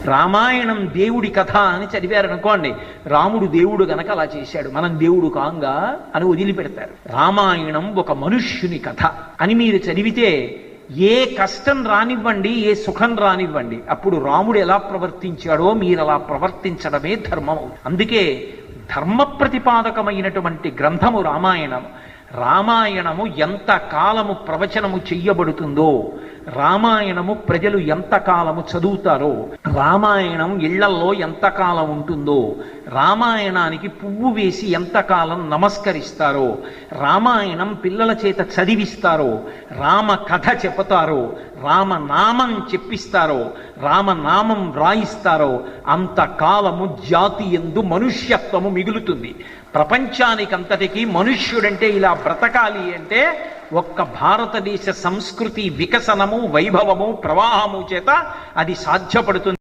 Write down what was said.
రామాయణం దేవుడి కథ అని చదివారనుకోండి, రాముడు దేవుడు గనక అలా చేశాడు, మనం దేవుడు కాంగా అని వదిలిపెడతారు. రామాయణం ఒక మనుష్యుని కథ అని మీరు చదివితే ఏ కష్టం రానివ్వండి, ఏ సుఖం రానివ్వండి, అప్పుడు రాముడు ఎలా ప్రవర్తించాడో మీరు అలా ప్రవర్తించడమే ధర్మం. అందుకే ధర్మ ప్రతిపాదకమైనటువంటి గ్రంథము రామాయణం. రామాయణము ఎంత కాలము ప్రవచనము చెయ్యబడుతుందో, రామాయణము ప్రజలు ఎంత కాలము చదువుతారో, రామాయణం ఇళ్లల్లో ఎంత కాలం ఉంటుందో, రామాయణానికి పువ్వు వేసి ఎంతకాలం నమస్కరిస్తారో, రామాయణం పిల్లల చేత చదివిస్తారో, రామ కథ చెబుతారో, రామనామం చెప్పిస్తారో, రామనామం వ్రాయిస్తారో, అంతకాలము జాతి యందు మనుష్యత్వము మిగులుతుంది. ప్రపంచానికంతటికీ మనుష్యుడంటే ఇలా బ్రతకాలి అంటే ఒక్క భారతదేశ సంస్కృతి వికసనము, వైభవము, ప్రవాహము చేత అది సాధ్యపడుతుంది.